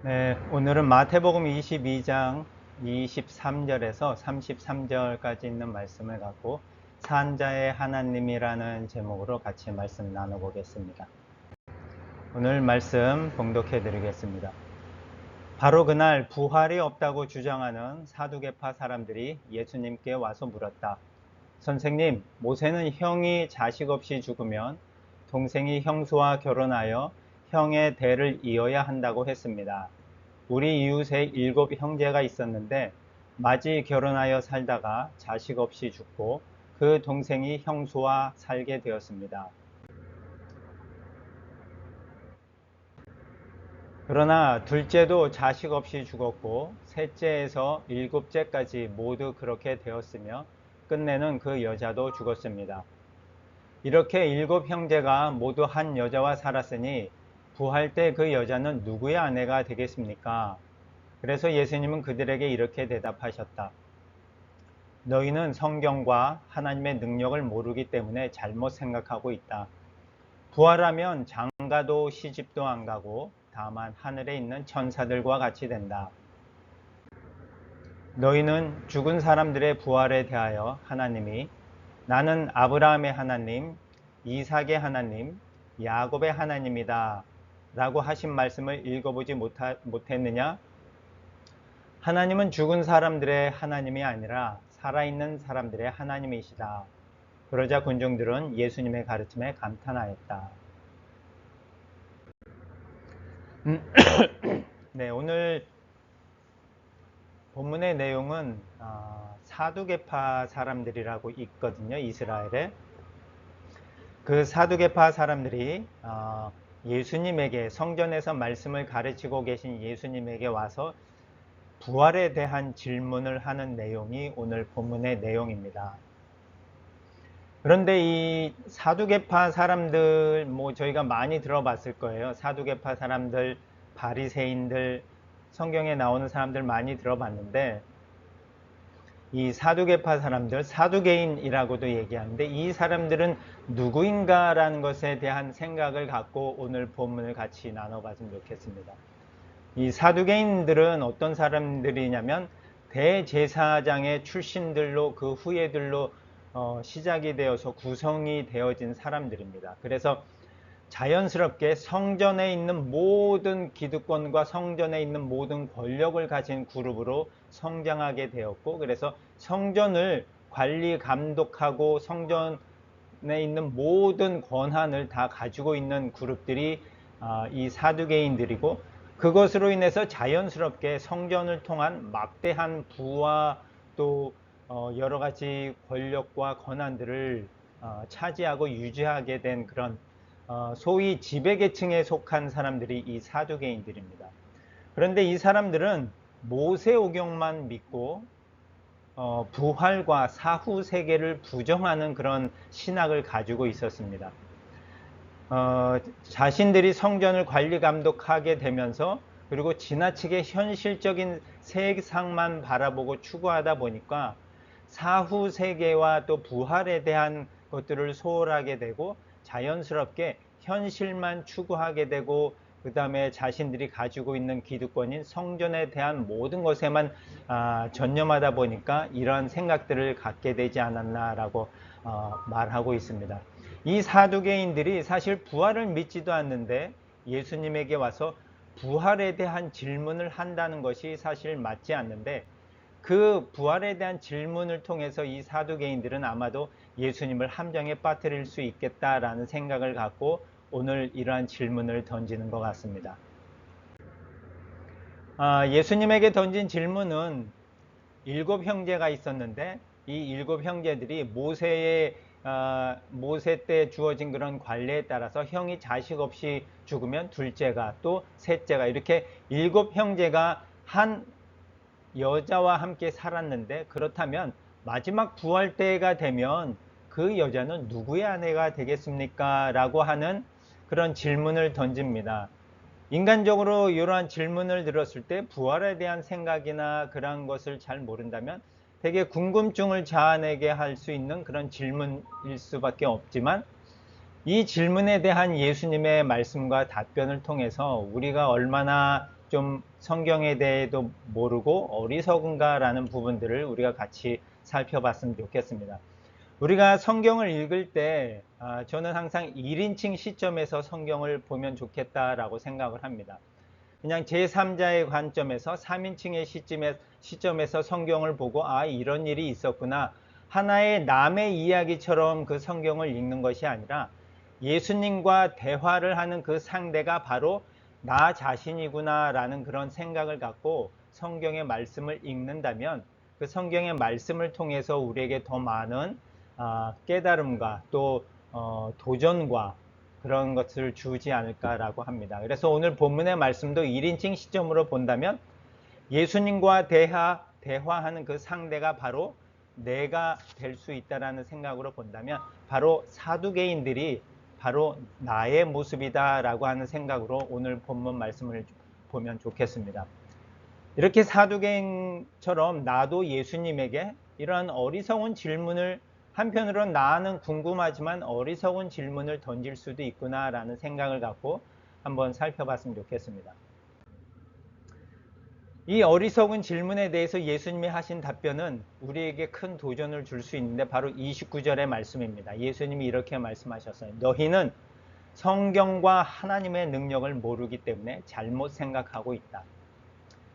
네, 오늘은 마태복음 22장 23절에서 33절까지 있는 말씀을 갖고 산자의 하나님이라는 제목으로 같이 말씀 나눠보겠습니다. 오늘 말씀 봉독해 드리겠습니다. 바로 그날 부활이 없다고 주장하는 사두개파 사람들이 예수님께 와서 물었다. 선생님, 모세는 형이 자식 없이 죽으면 동생이 형수와 결혼하여 형의 대를 이어야 한다고 했습니다. 우리 이웃에 7 형제가 있었는데 맞이 결혼하여 살다가 자식 없이 죽고 그 동생이 형수와 살게 되었습니다. 그러나 둘째도 자식 없이 죽었고 셋째에서 7째까지 모두 그렇게 되었으며 끝내는 그 여자도 죽었습니다. 이렇게 7 형제가 모두 한 여자와 살았으니 부활 때 그 여자는 누구의 아내가 되겠습니까? 그래서 예수님은 그들에게 이렇게 대답하셨다. 너희는 성경과 하나님의 능력을 모르기 때문에 잘못 생각하고 있다. 부활하면 장가도 시집도 안 가고 다만 하늘에 있는 천사들과 같이 된다. 너희는 죽은 사람들의 부활에 대하여 하나님이 나는 아브라함의 하나님, 이삭의 하나님, 야곱의 하나님이다 라고 하신 말씀을 읽어보지 못했느냐? 하나님은 죽은 사람들의 하나님이 아니라 살아있는 사람들의 하나님이시다. 그러자 군중들은 예수님의 가르침에 감탄하였다. 네, 오늘 본문의 내용은 사두개파 사람들이라고 있거든요. 이스라엘에. 그 사두개파 사람들이 예수님에게 성전에서 말씀을 가르치고 계신 예수님에게 와서 부활에 대한 질문을 하는 내용이 오늘 본문의 내용입니다. 그런데 이 사두개파 사람들 저희가 많이 들어봤을 거예요. 사두개파 사람들, 바리새인들, 성경에 나오는 사람들 많이 들어봤는데 이 사두개파 사람들, 사두개인이라고도 얘기하는데 이 사람들은 누구인가라는 것에 대한 생각을 갖고 오늘 본문을 같이 나눠봤으면 좋겠습니다. 이 사두개인들은 어떤 사람들이냐면 대제사장의 출신들로 그 후예들로 시작이 되어서 구성이 되어진 사람들입니다. 그래서 자연스럽게 성전에 있는 모든 기득권과 성전에 있는 모든 권력을 가진 그룹으로 성장하게 되었고, 그래서 성전을 관리 감독하고 성전에 있는 모든 권한을 다 가지고 있는 그룹들이 이 사두개인들이고, 그것으로 인해서 자연스럽게 성전을 통한 막대한 부와 또 여러 가지 권력과 권한들을 차지하고 유지하게 된 그런 소위 지배계층에 속한 사람들이 이 사두개인들입니다. 그런데 이 사람들은 모세오경만 믿고 부활과 사후 세계를 부정하는 그런 신학을 가지고 있었습니다. 자신들이 성전을 관리 감독하게 되면서 그리고 지나치게 현실적인 세상만 바라보고 추구하다 보니까 사후 세계와 또 부활에 대한 것들을 소홀하게 되고 자연스럽게 현실만 추구하게 되고 그 다음에 자신들이 가지고 있는 기득권인 성전에 대한 모든 것에만 전념하다 보니까 이러한 생각들을 갖게 되지 않았나라고 말하고 있습니다. 이 사두개인들이 사실 부활을 믿지도 않는데 예수님에게 와서 부활에 대한 질문을 한다는 것이 사실 맞지 않는데 그 부활에 대한 질문을 통해서 이 사두개인들은 아마도 예수님을 함정에 빠뜨릴 수 있겠다라는 생각을 갖고 오늘 이러한 질문을 던지는 것 같습니다. 예수님에게 던진 질문은 7 형제가 있었는데 이 7 형제들이 모세 때 주어진 그런 관례에 따라서 형이 자식 없이 죽으면 둘째가 또 셋째가 이렇게 7 형제가 한 여자와 함께 살았는데 그렇다면 마지막 부활 때가 되면 그 여자는 누구의 아내가 되겠습니까? 라고 하는 그런 질문을 던집니다. 인간적으로 이러한 질문을 들었을 때 부활에 대한 생각이나 그런 것을 잘 모른다면 되게 궁금증을 자아내게 할 수 있는 그런 질문일 수밖에 없지만 이 질문에 대한 예수님의 말씀과 답변을 통해서 우리가 얼마나 좀 성경에 대해도 모르고 어리석은가라는 부분들을 우리가 같이 살펴봤으면 좋겠습니다. 우리가 성경을 읽을 때 저는 항상 1인칭 시점에서 성경을 보면 좋겠다라고 생각을 합니다. 그냥 제3자의 관점에서 3인칭의 시점에서 성경을 보고 이런 일이 있었구나, 하나의 남의 이야기처럼 그 성경을 읽는 것이 아니라 예수님과 대화를 하는 그 상대가 바로 나 자신이구나 라는 그런 생각을 갖고 성경의 말씀을 읽는다면 그 성경의 말씀을 통해서 우리에게 더 많은 깨달음과 또 도전과 그런 것을 주지 않을까라고 합니다. 그래서 오늘 본문의 말씀도 1인칭 시점으로 본다면 예수님과 대화하는 그 상대가 바로 내가 될 수 있다라는 생각으로 본다면 바로 사두개인들이 바로 나의 모습이다라고 하는 생각으로 오늘 본문 말씀을 보면 좋겠습니다. 이렇게 사두개인처럼 나도 예수님에게 이러한 어리석은 질문을, 한편으로는 나는 궁금하지만 어리석은 질문을 던질 수도 있구나라는 생각을 갖고 한번 살펴봤으면 좋겠습니다. 이 어리석은 질문에 대해서 예수님이 하신 답변은 우리에게 큰 도전을 줄 수 있는데 바로 29절의 말씀입니다. 예수님이 이렇게 말씀하셨어요. 너희는 성경과 하나님의 능력을 모르기 때문에 잘못 생각하고 있다.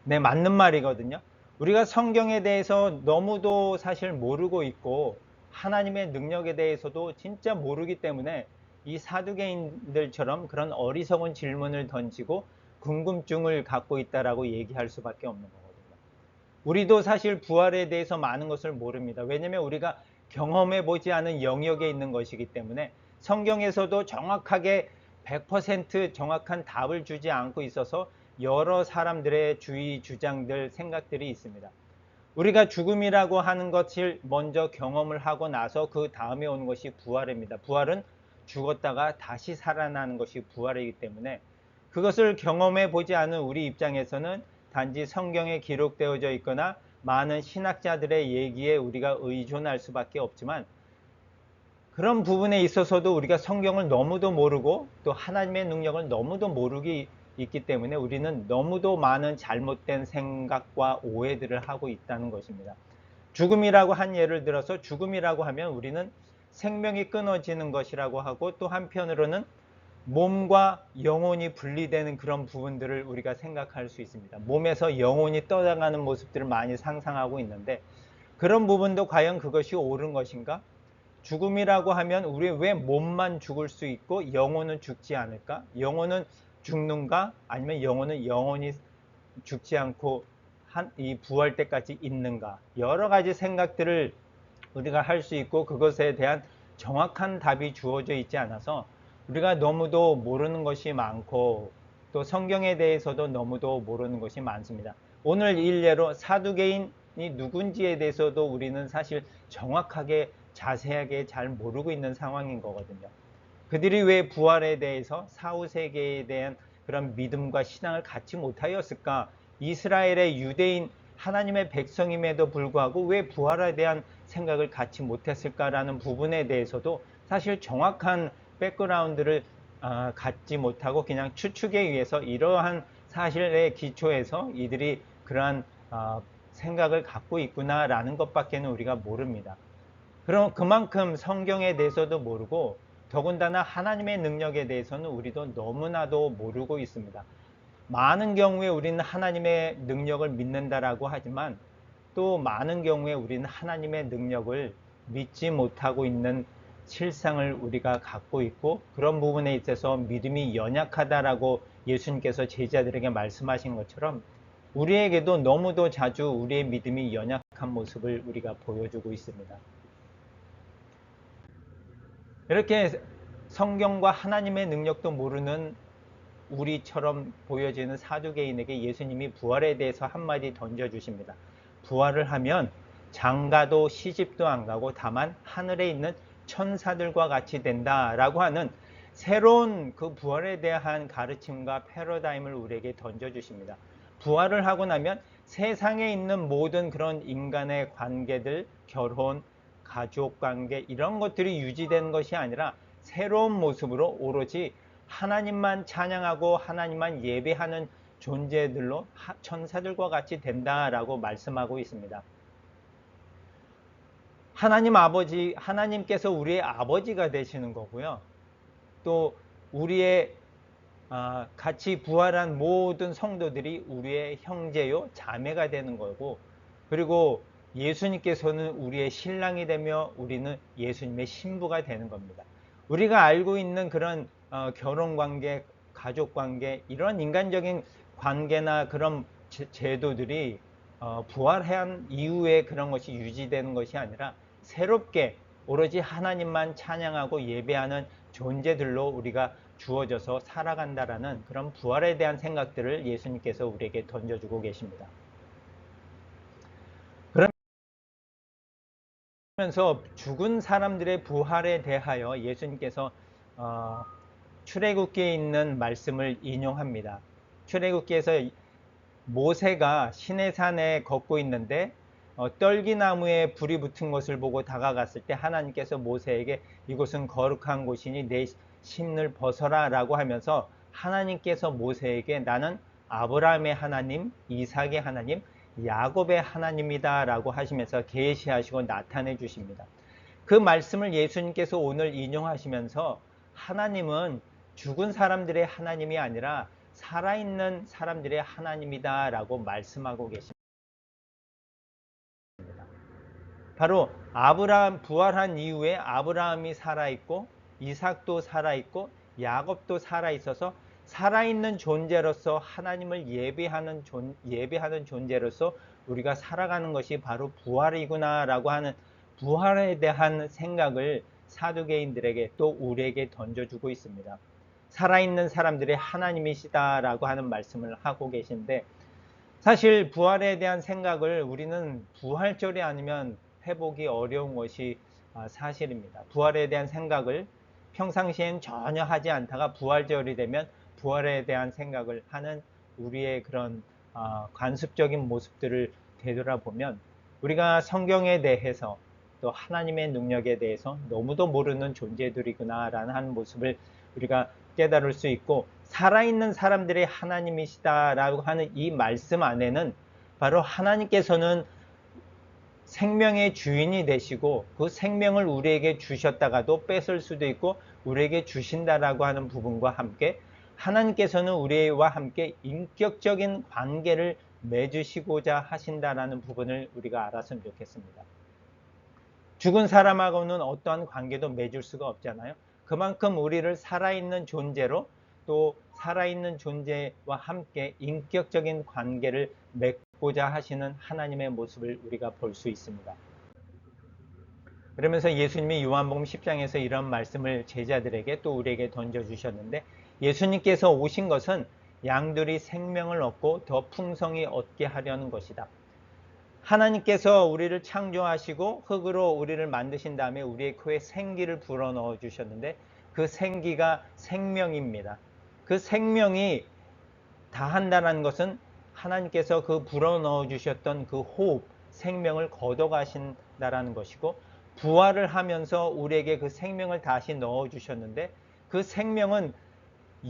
네, 맞는 말이거든요. 우리가 성경에 대해서 너무도 사실 모르고 있고 하나님의 능력에 대해서도 진짜 모르기 때문에 이 사두개인들처럼 그런 어리석은 질문을 던지고 궁금증을 갖고 있다라고 얘기할 수밖에 없는 거거든요. 우리도 사실 부활에 대해서 많은 것을 모릅니다. 왜냐하면 우리가 경험해 보지 않은 영역에 있는 것이기 때문에 성경에서도 정확하게 100% 정확한 답을 주지 않고 있어서 여러 사람들의 주의 주장들, 생각들이 있습니다. 우리가 죽음이라고 하는 것을 먼저 경험을 하고 나서 그 다음에 오는 것이 부활입니다. 부활은 죽었다가 다시 살아나는 것이 부활이기 때문에 그것을 경험해 보지 않은 우리 입장에서는 단지 성경에 기록되어져 있거나 많은 신학자들의 얘기에 우리가 의존할 수밖에 없지만 그런 부분에 있어서도 우리가 성경을 너무도 모르고 또 하나님의 능력을 너무도 모르기 있기 때문에 우리는 너무도 많은 잘못된 생각과 오해들을 하고 있다는 것입니다. 죽음이라고 한 예를 들어서 죽음이라고 하면 우리는 생명이 끊어지는 것이라고 하고 또 한편으로는 몸과 영혼이 분리되는 그런 부분들을 우리가 생각할 수 있습니다. 몸에서 영혼이 떠나가는 모습들을 많이 상상하고 있는데 그런 부분도 과연 그것이 옳은 것인가? 죽음이라고 하면 우리 왜 몸만 죽을 수 있고 영혼은 죽지 않을까? 영혼은 죽는가? 아니면 영혼은 영원히 죽지 않고 이 부활 때까지 있는가? 여러 가지 생각들을 우리가 할 수 있고 그것에 대한 정확한 답이 주어져 있지 않아서 우리가 너무도 모르는 것이 많고 또 성경에 대해서도 너무도 모르는 것이 많습니다. 오늘 일례로 사두개인이 누군지에 대해서도 우리는 사실 정확하게 자세하게 잘 모르고 있는 상황인 거거든요. 그들이 왜 부활에 대해서 사후세계에 대한 그런 믿음과 신앙을 갖지 못하였을까? 이스라엘의 유대인 하나님의 백성임에도 불구하고 왜 부활에 대한 생각을 갖지 못했을까라는 부분에 대해서도 사실 정확한 백그라운드를 갖지 못하고 그냥 추측에 의해서 이러한 사실의 기초에서 이들이 그러한 생각을 갖고 있구나라는 것밖에는 우리가 모릅니다. 그럼 그만큼 성경에 대해서도 모르고 더군다나 하나님의 능력에 대해서는 우리도 너무나도 모르고 있습니다. 많은 경우에 우리는 하나님의 능력을 믿는다라고 하지만 또 많은 경우에 우리는 하나님의 능력을 믿지 못하고 있는 실상을 우리가 갖고 있고 그런 부분에 있어서 믿음이 연약하다라고 예수님께서 제자들에게 말씀하신 것처럼 우리에게도 너무도 자주 우리의 믿음이 연약한 모습을 우리가 보여주고 있습니다. 이렇게 성경과 하나님의 능력도 모르는 우리처럼 보여지는 사두개인에게 예수님이 부활에 대해서 한마디 던져주십니다. 부활을 하면 장가도 시집도 안 가고 다만 하늘에 있는 천사들과 같이 된다라고 하는 새로운 그 부활에 대한 가르침과 패러다임을 우리에게 던져주십니다. 부활을 하고 나면 세상에 있는 모든 그런 인간의 관계들, 결혼, 가족관계 이런 것들이 유지되는 것이 아니라 새로운 모습으로 오로지 하나님만 찬양하고 하나님만 예배하는 존재들로 천사들과 같이 된다라고 말씀하고 있습니다. 하나님께서 우리의 아버지가 되시는 거고요. 또 우리의 같이 부활한 모든 성도들이 우리의 형제요 자매가 되는 거고, 그리고 예수님께서는 우리의 신랑이 되며 우리는 예수님의 신부가 되는 겁니다. 우리가 알고 있는 그런 결혼관계, 가족관계, 이런 인간적인 관계나 그런 제도들이 부활한 이후에 그런 것이 유지되는 것이 아니라 새롭게 오로지 하나님만 찬양하고 예배하는 존재들로 우리가 주어져서 살아간다라는 그런 부활에 대한 생각들을 예수님께서 우리에게 던져주고 계십니다. 그러면서 죽은 사람들의 부활에 대하여 예수님께서 출애굽기에 있는 말씀을 인용합니다. 출애굽기에서 모세가 시내산에 걷고 있는데 떨기나무에 불이 붙은 것을 보고 다가갔을 때 하나님께서 모세에게 이곳은 거룩한 곳이니 내 신을 벗어라 라고 하면서 하나님께서 모세에게 나는 아브라함의 하나님, 이삭의 하나님, 야곱의 하나님이다 라고 하시면서 계시하시고 나타내 주십니다. 그 말씀을 예수님께서 오늘 인용하시면서 하나님은 죽은 사람들의 하나님이 아니라 살아있는 사람들의 하나님이다 라고 말씀하고 계십니다. 바로 아브라함 부활한 이후에 아브라함이 살아있고 이삭도 살아있고 야곱도 살아있어서 살아있는 존재로서 하나님을 예배하는 존재로서 우리가 살아가는 것이 바로 부활이구나 라고 하는 부활에 대한 생각을 사두개인들에게 또 우리에게 던져주고 있습니다. 살아있는 사람들의 하나님이시다 라고 하는 말씀을 하고 계신데, 사실 부활에 대한 생각을 우리는 부활절이 아니면 해보기 어려운 것이 사실입니다. 부활에 대한 생각을 평상시엔 전혀 하지 않다가 부활절이 되면 부활에 대한 생각을 하는 우리의 그런 관습적인 모습들을 되돌아보면 우리가 성경에 대해서 또 하나님의 능력에 대해서 너무도 모르는 존재들이구나 라는 모습을 우리가 깨달을 수 있고, 살아있는 사람들의 하나님이시다라고 하는 이 말씀 안에는 바로 하나님께서는 생명의 주인이 되시고 그 생명을 우리에게 주셨다가도 뺏을 수도 있고 우리에게 주신다라고 하는 부분과 함께 하나님께서는 우리와 함께 인격적인 관계를 맺으시고자 하신다라는 부분을 우리가 알았으면 좋겠습니다. 죽은 사람하고는 어떠한 관계도 맺을 수가 없잖아요. 그만큼 우리를 살아있는 존재로 또 살아있는 존재와 함께 인격적인 관계를 맺고자 하시는 하나님의 모습을 우리가 볼 수 있습니다. 그러면서 예수님이 요한복음 10장에서 이런 말씀을 제자들에게 또 우리에게 던져주셨는데, 예수님께서 오신 것은 양들이 생명을 얻고 더 풍성히 얻게 하려는 것이다. 하나님께서 우리를 창조하시고 흙으로 우리를 만드신 다음에 우리의 코에 생기를 불어넣어 주셨는데 그 생기가 생명입니다. 그 생명이 다한다는 것은 하나님께서 그 불어넣어 주셨던 그 호흡, 생명을 걷어가신다라는 것이고, 부활을 하면서 우리에게 그 생명을 다시 넣어 주셨는데 그 생명은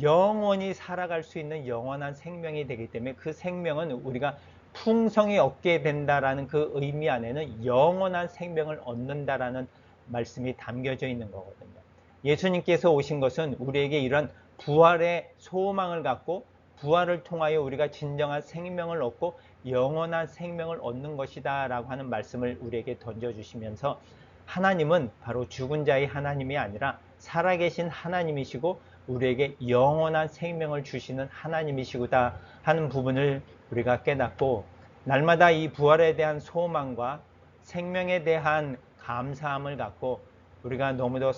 영원히 살아갈 수 있는 영원한 생명이 되기 때문에 그 생명은 우리가 풍성히 얻게 된다라는 그 의미 안에는 영원한 생명을 얻는다라는 말씀이 담겨져 있는 거거든요. 예수님께서 오신 것은 우리에게 이런 부활의 소망을 갖고 부활을 통하여 우리가 진정한 생명을 얻고 영원한 생명을 얻는 것이다 라고 하는 말씀을 우리에게 던져주시면서, 하나님은 바로 죽은 자의 하나님이 아니라 살아계신 하나님이시고 우리에게 영원한 생명을 주시는 하나님이시구나 하는 부분을 우리가 깨닫고, 날마다 이 부활에 대한 소망과 생명에 대한 감사함을 갖고 우리가 너무도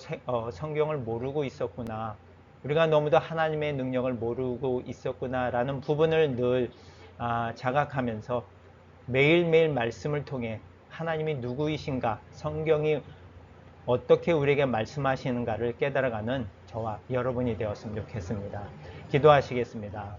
성경을 모르고 있었구나, 우리가 너무도 하나님의 능력을 모르고 있었구나 라는 부분을 늘 자각하면서 매일매일 말씀을 통해 하나님이 누구이신가, 성경이 어떻게 우리에게 말씀하시는가를 깨달아가는 저와 여러분이 되었으면 좋겠습니다. 기도하시겠습니다.